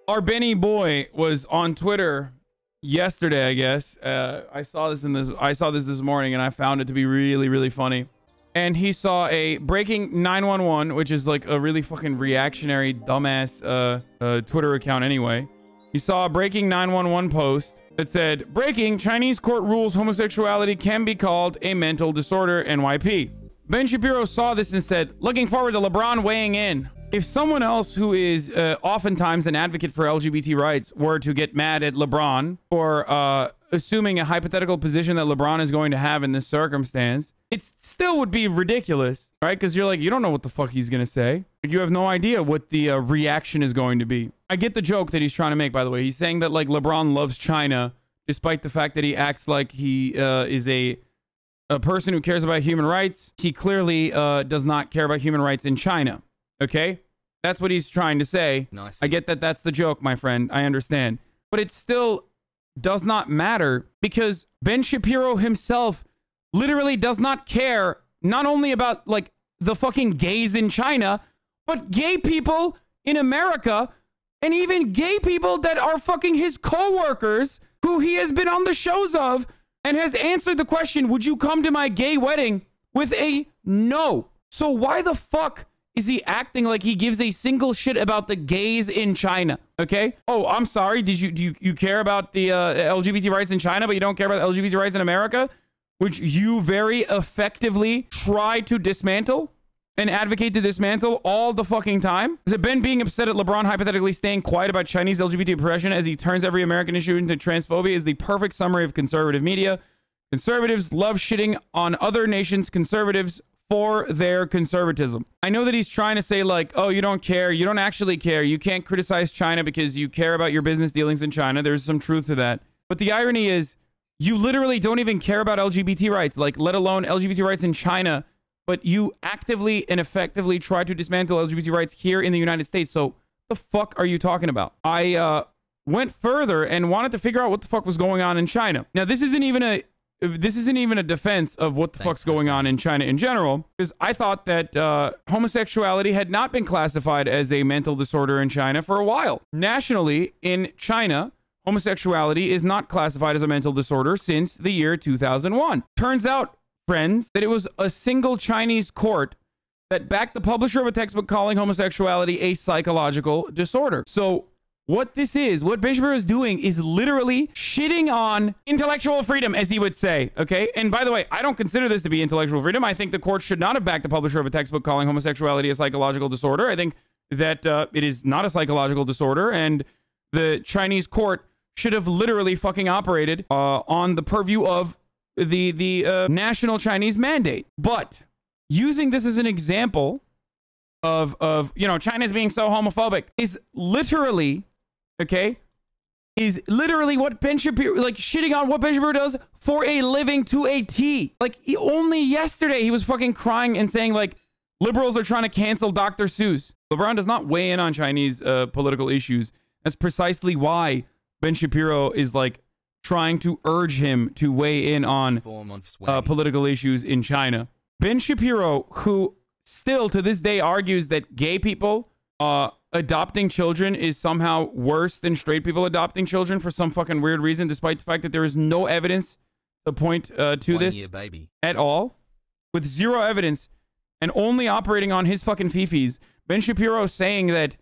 Our Benny boy was on Twitter yesterday, I guess. I saw this this morning, and I found it to be really, really funny. And he saw a breaking 911, which is like a really fucking reactionary, dumbass Twitter account anyway. He saw a breaking 911 post that said, "Breaking, Chinese court rules homosexuality can be called a mental disorder, NYP." Ben Shapiro saw this and said, "Looking forward to LeBron weighing in." If someone else who is oftentimes an advocate for LGBT rights were to get mad at LeBron for assuming a hypothetical position that LeBron is going to have in this circumstance, it still would be ridiculous, right? Because you're like, you don't know what the fuck he's going to say. Like, you have no idea what the reaction is going to be. I get the joke that he's trying to make, by the way. He's saying that, like, LeBron loves China, despite the fact that he acts like he is a person who cares about human rights. He clearly does not care about human rights in China. Okay? That's what he's trying to say. Nice. I get that that's the joke, my friend. I understand. But it still does not matter, because Ben Shapiro himself literally does not care not only about, like, the fucking gays in China, but gay people in America, and even gay people that are fucking his co-workers who he has been on the shows of and has answered the question, "Would you come to my gay wedding?" with a no. So why the fuck is he acting like he gives a single shit about the gays in China? Okay. Oh, I'm sorry. Do you care about the LGBT rights in China, but you don't care about LGBT rights in America, which you very effectively try to dismantle and advocate to dismantle all the fucking time? Is it Ben being upset at LeBron hypothetically staying quiet about Chinese LGBT oppression as he turns every American issue into transphobia is the perfect summary of conservative media. Conservatives love shitting on other nations' conservatives for their conservatism. I know that he's trying to say, like, oh, you don't care. You don't actually care. You can't criticize China because you care about your business dealings in China. There's some truth to that. But the irony is, you literally don't even care about LGBT rights, like, let alone LGBT rights in China, but you actively and effectively try to dismantle LGBT rights here in the United States. So the fuck are you talking about? I went further and wanted to figure out what the fuck was going on in China. Now, this isn't even a defense of what the fuck's going on in China in general, because I thought that homosexuality had not been classified as a mental disorder in China for a while. Nationally, in China, homosexuality is not classified as a mental disorder since the year 2001. Turns out, friends, that it was a single Chinese court that backed the publisher of a textbook calling homosexuality a psychological disorder. So what this is, what Ben Shapiro is doing, is literally shitting on intellectual freedom, as he would say, okay? And by the way, I don't consider this to be intellectual freedom. I think the court should not have backed the publisher of a textbook calling homosexuality a psychological disorder. I think that it is not a psychological disorder, and the Chinese court should have literally fucking operated on the purview of the national Chinese mandate. But using this as an example of you know, China's being so homophobic is literally... okay, is literally what Ben Shapiro, like, shitting on what Ben Shapiro does for a living to a T. Like, only yesterday he was fucking crying and saying, like, liberals are trying to cancel Dr. Seuss. LeBron does not weigh in on Chinese political issues. That's precisely why Ben Shapiro is, like, trying to urge him to weigh in on political issues in China. Ben Shapiro, who still to this day argues that gay people adopting children is somehow worse than straight people adopting children for some fucking weird reason, despite the fact that there is no evidence to point to this at all. With zero evidence and only operating on his fucking fifis, Ben Shapiro saying that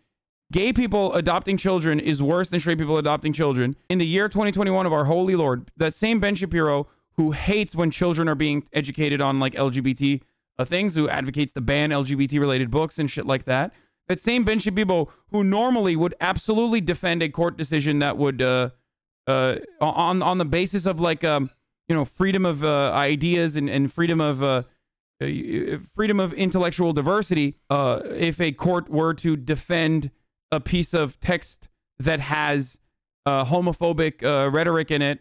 gay people adopting children is worse than straight people adopting children in the year 2021 of our holy Lord. That same Ben Shapiro who hates when children are being educated on, like, LGBT things, who advocates to ban LGBT related books and shit like that. That same Ben Shapiro who normally would absolutely defend a court decision that would, on the basis of, like, you know, freedom of ideas and freedom of intellectual diversity, if a court were to defend a piece of text that has homophobic rhetoric in it,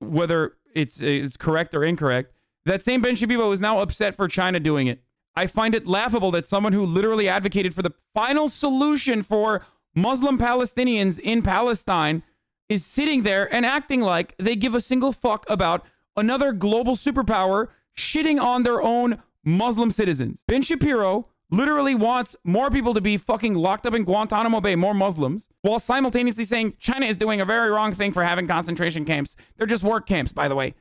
whether it's correct or incorrect, that same Ben Shapiro is now upset for China doing it. I find it laughable that someone who literally advocated for the final solution for Muslim Palestinians in Palestine is sitting there and acting like they give a single fuck about another global superpower shitting on their own Muslim citizens. Ben Shapiro literally wants more people to be fucking locked up in Guantanamo Bay, more Muslims, while simultaneously saying China is doing a very wrong thing for having concentration camps. They're just work camps, by the way.